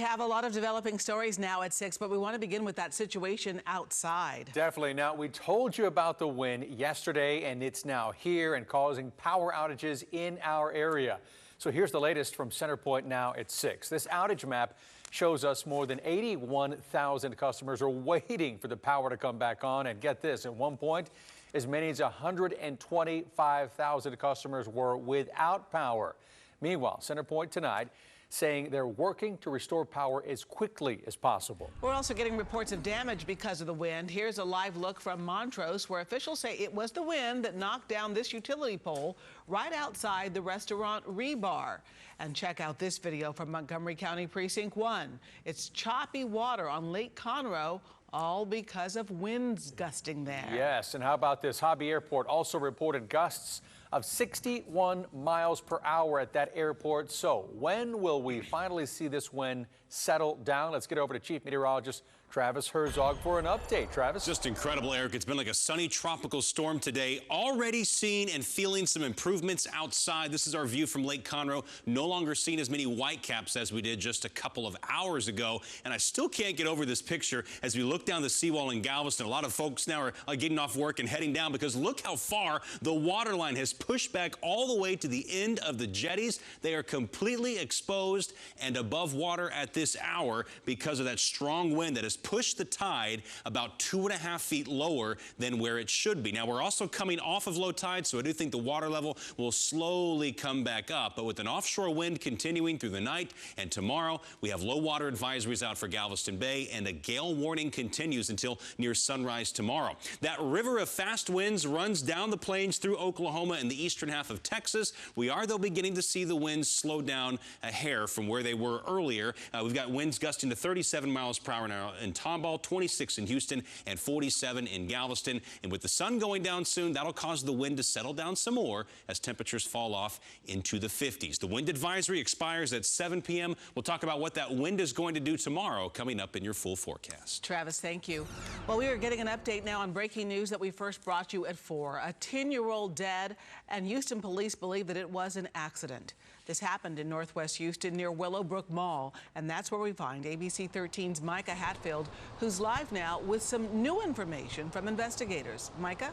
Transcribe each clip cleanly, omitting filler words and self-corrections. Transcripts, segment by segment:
We have a lot of developing stories now at 6, but we want to begin with that situation outside. Definitely. Now, we told you about the wind yesterday, and it's now here and causing power outages in our area. So here's the latest from Centerpoint now at 6. This outage map shows us more than 81,000 customers are waiting for the power to come back on. And get this, at one point, as many as 125,000 customers were without power. Meanwhile, Centerpoint tonight saying they're working to restore power as quickly as possible. We're also getting reports of damage because of the wind. Here's a live look from Montrose, where officials say it was the wind that knocked down this utility pole right outside the restaurant Rebar. And check out this video from Montgomery County Precinct 1. It's choppy water on Lake Conroe, all because of winds gusting there. Yes, and how about this? Hobby Airport also reported gusts of 61 miles per hour at that airport. So when will we finally see this wind settle down? Let's get over to Chief Meteorologist Travis Herzog for an update. Travis? Just incredible, Eric. It's been like a sunny tropical storm today. Already seeing and feeling some improvements outside. This is our view from Lake Conroe. No longer seeing as many whitecaps as we did just a couple of hours ago. And I still can't get over this picture as we look down the seawall in Galveston. A lot of folks now are getting off work and heading down because look how far the water line has pushed back all the way to the end of the jetties. They are completely exposed and above water at this hour because of that strong wind that has pushed the tide about 2.5 feet lower than where it should be. Now, we're also coming off of low tide, so I do think the water level will slowly come back up. But with an offshore wind continuing through the night and tomorrow, we have low water advisories out for Galveston Bay, and a gale warning continues until near sunrise tomorrow. That river of fast winds runs down the plains through Oklahoma and the eastern half of Texas. We are, though, beginning to see the winds slow down a hair from where they were earlier. We've got winds gusting to 37 miles per hour now in Tomball, 26 in Houston, and 47 in Galveston. And with the sun going down soon, that'll cause the wind to settle down some more as temperatures fall off into the 50s. The wind advisory expires at 7 p.m. We'll talk about what that wind is going to do tomorrow coming up in your full forecast. Travis, thank you. Well, we are getting an update now on breaking news that we first brought you at 4. A 10-year-old dead, and Houston police believe that it was an accident. This happened in Northwest Houston near Willowbrook Mall, and that's where we find ABC13's Micah Hatfield, who's live now with some new information from investigators. Micah?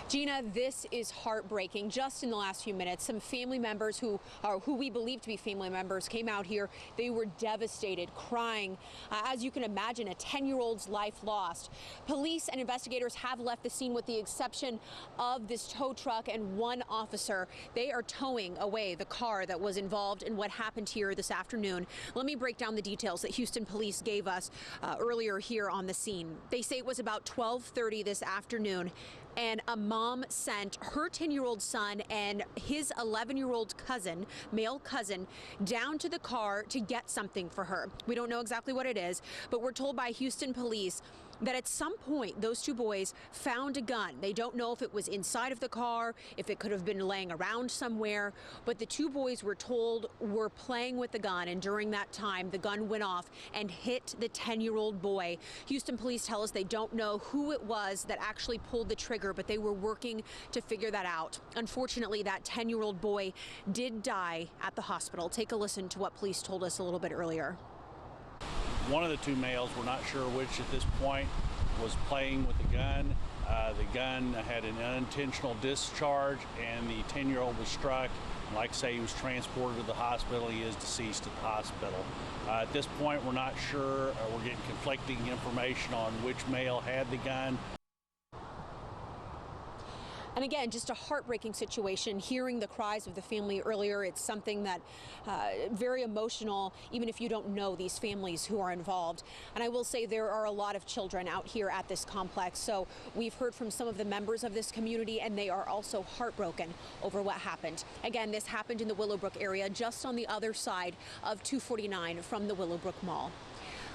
Gina, this is heartbreaking. Just in the last few minutes, some family members who we believe to be family members came out here. They were devastated, crying. As you can imagine, a 10-year-old's life lost. Police and investigators have left the scene with the exception of this tow truck and one officer. They are towing away the car that was involved in what happened here this afternoon. Let me break down the details that Houston police gave us earlier here on the scene. They say it was about 12:30 this afternoon, and a mom sent her 10-year-old son and his 11-year-old cousin, male cousin, down to the car to get something for her. We don't know exactly what it is, but we're told by Houston police that at some point those two boys found a gun. They don't know if it was inside of the car, if it could have been laying around somewhere, but the two boys were told were playing with the gun, and during that time the gun went off and hit the 10-year-old boy. Houston police tell us they don't know who it was that actually pulled the trigger, but they were working to figure that out. Unfortunately, that 10-year-old boy did die at the hospital. Take a listen to what police told us a little bit earlier. One of the two males, we're not sure which at this point, was playing with the gun. The gun had an unintentional discharge, and the 10-year-old was struck. Like I say, he was transported to the hospital. He is deceased at the hospital. At this point, we're not sure. We're getting conflicting information on which male had the gun. And again, just a heartbreaking situation. Hearing the cries of the family earlier, it's something that very emotional, even if you don't know these families who are involved. And I will say there are a lot of children out here at this complex. So we've heard from some of the members of this community, and they are also heartbroken over what happened. Again, this happened in the Willowbrook area, just on the other side of 249 from the Willowbrook Mall.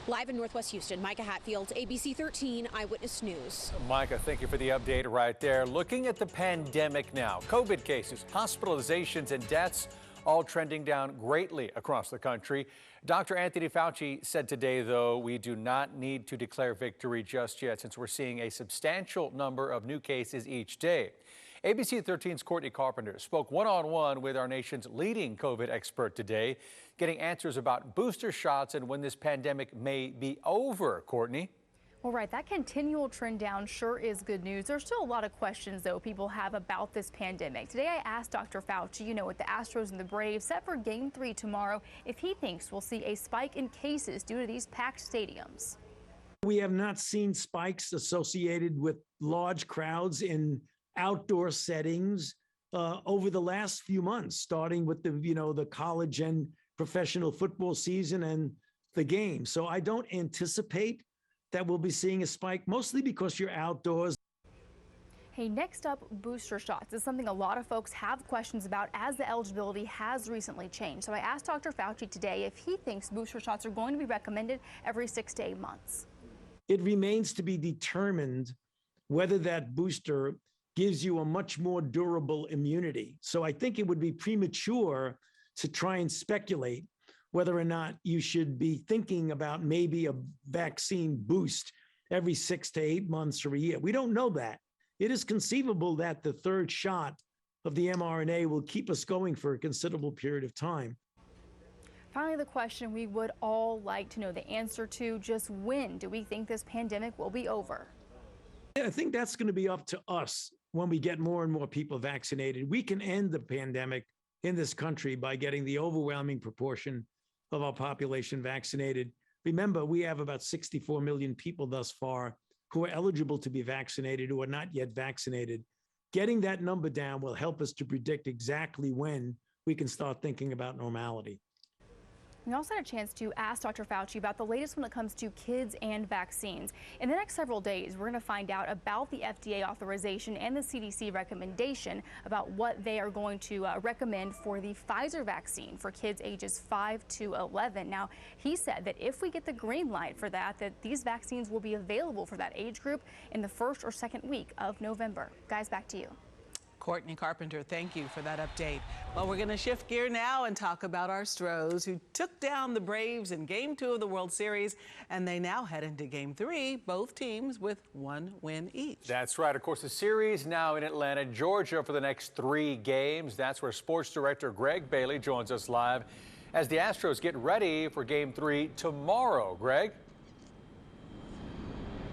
Live in Northwest Houston, Micah Hatfield, ABC 13 Eyewitness News. Micah, thank you for the update right there. Looking at the pandemic now, COVID cases, hospitalizations, and deaths all trending down greatly across the country. Dr. Anthony Fauci said today, though, we do not need to declare victory just yet since we're seeing a substantial number of new cases each day. ABC 13's Courtney Carpenter spoke one-on-one with our nation's leading COVID expert today, getting answers about booster shots and when this pandemic may be over. Courtney? Well, right, that continual trend down sure is good news. There's still a lot of questions, though, people have about this pandemic. Today, I asked Dr. Fauci, with the Astros and the Braves set for Game 3 tomorrow, if he thinks we'll see a spike in cases due to these packed stadiums. We have not seen spikes associated with large crowds in outdoor settings over the last few months, starting with the college and professional football season and the game. So I don't anticipate that we'll be seeing a spike, mostly because you're outdoors. Hey, next up, booster shots is something a lot of folks have questions about as the eligibility has recently changed. So I asked Dr. Fauci today if he thinks booster shots are going to be recommended every 6 to 8 months. It remains to be determined whether that booster gives you a much more durable immunity. So I think it would be premature to try and speculate whether or not you should be thinking about maybe a vaccine boost every 6 to 8 months or a year. We don't know that. It is conceivable that the third shot of the mRNA will keep us going for a considerable period of time. Finally, the question we would all like to know the answer to: just when do we think this pandemic will be over? I think that's going to be up to us when we get more and more people vaccinated. We can end the pandemic in this country by getting the overwhelming proportion of our population vaccinated. Remember, we have about 64 million people thus far who are eligible to be vaccinated, who are not yet vaccinated. Getting that number down will help us to predict exactly when we can start thinking about normality. We also had a chance to ask Dr. Fauci about the latest when it comes to kids and vaccines. In the next several days, we're going to find out about the FDA authorization and the CDC recommendation about what they are going to recommend for the Pfizer vaccine for kids ages 5 to 11. Now, he said that if we get the green light for that these vaccines will be available for that age group in the first or second week of November. Guys, back to you. Courtney Carpenter, thank you for that update. Well, we're going to shift gear now and talk about our Stros, who took down the Braves in Game 2 of the World Series, and they now head into Game 3, both teams with 1 win each. That's right. Of course, the series now in Atlanta, Georgia for the next 3 games. That's where sports director Greg Bailey joins us live as the Astros get ready for Game 3 tomorrow. Greg?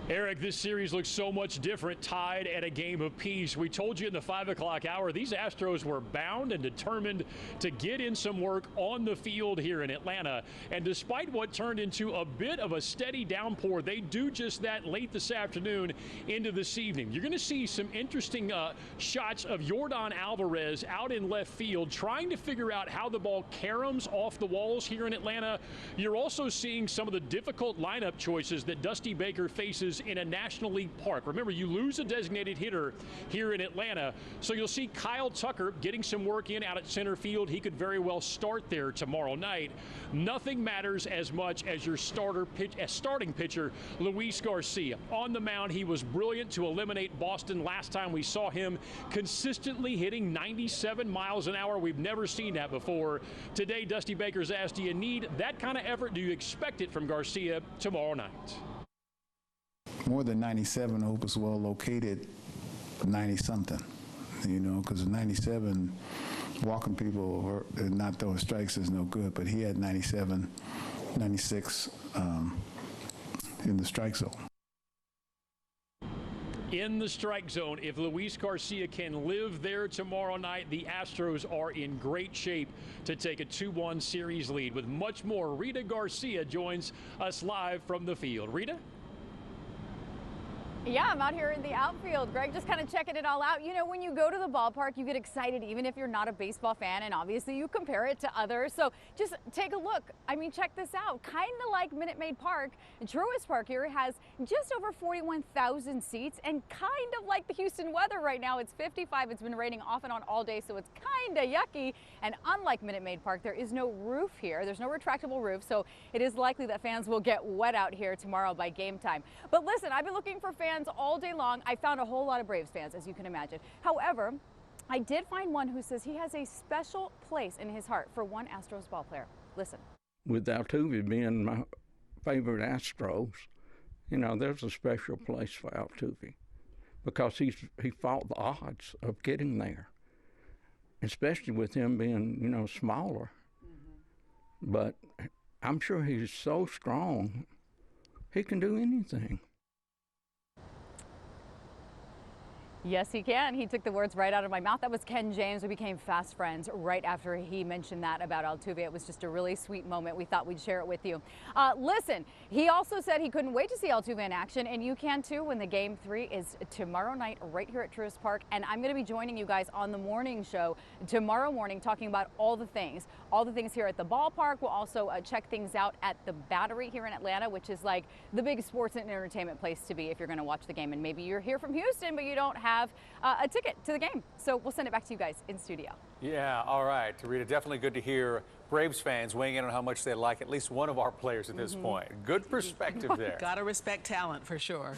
Eric, this series looks so much different, tied at a game apiece. We told you in the 5 o'clock hour, these Astros were bound and determined to get in some work on the field here in Atlanta. And despite what turned into a bit of a steady downpour, they do just that late this afternoon into this evening. You're going to see some interesting shots of Yordan Alvarez out in left field, trying to figure out how the ball caroms off the walls here in Atlanta. You're also seeing some of the difficult lineup choices that Dusty Baker faces in a National League park. Remember, you lose a designated hitter here in Atlanta, so you'll see Kyle Tucker getting some work in out at center field. He could very well start there tomorrow night. Nothing matters as much as your starting pitcher, Luis Garcia. On the mound, he was brilliant to eliminate Boston last time we saw him, consistently hitting 97 miles an hour. We've never seen that before. Today, Dusty Baker's asked, do you need that kind of effort? Do you expect it from Garcia tomorrow night? More than 97, I hope it's well located 90-something, because 97, walking people and not throwing strikes is no good, but he had 97, 96 in the strike zone. In the strike zone, if Luis Garcia can live there tomorrow night, the Astros are in great shape to take a 2-1 series lead. With much more, Rita Garcia joins us live from the field. Rita? Yeah, I'm out here in the outfield, Greg, just kind of checking it all out. When you go to the ballpark, you get excited even if you're not a baseball fan, and obviously you compare it to others. So just take a look. Check this out. Kind of like Minute Maid Park, Truist Park here has just over 41,000 seats, and kind of like the Houston weather right now, it's 55. It's been raining off and on all day, so it's kind of yucky. And unlike Minute Maid Park, there is no roof here. There's no retractable roof, so it is likely that fans will get wet out here tomorrow by game time. But listen, I've been looking for fans all day long. I found a whole lot of Braves fans, as you can imagine. However, I did find one who says he has a special place in his heart for one Astros ball player. Listen. With Altuve being my favorite Astros, there's a special place for Altuve. because he fought the odds of getting there, especially with him being, you know, smaller. But I'm sure he's so strong, he can do anything. Yes, he can. He took the words right out of my mouth. That was Ken James. We became fast friends right after he mentioned that about Altuve. It was just a really sweet moment. We thought we'd share it with you. Listen, he also said he couldn't wait to see Altuve in action, and you can too when the Game 3 is tomorrow night right here at Truist Park. And I'm going to be joining you guys on the morning show tomorrow morning talking about all the things here at the ballpark. We'll also check things out at the Battery here in Atlanta, which is like the big sports and entertainment place to be if you're going to watch the game. And maybe you're here from Houston, but you don't have a ticket to the game. So we'll send it back to you guys in studio. Yeah, all right. Rita, definitely good to hear Braves fans weighing in on how much they like at least one of our players at this point. Good perspective there. Gotta respect talent for sure.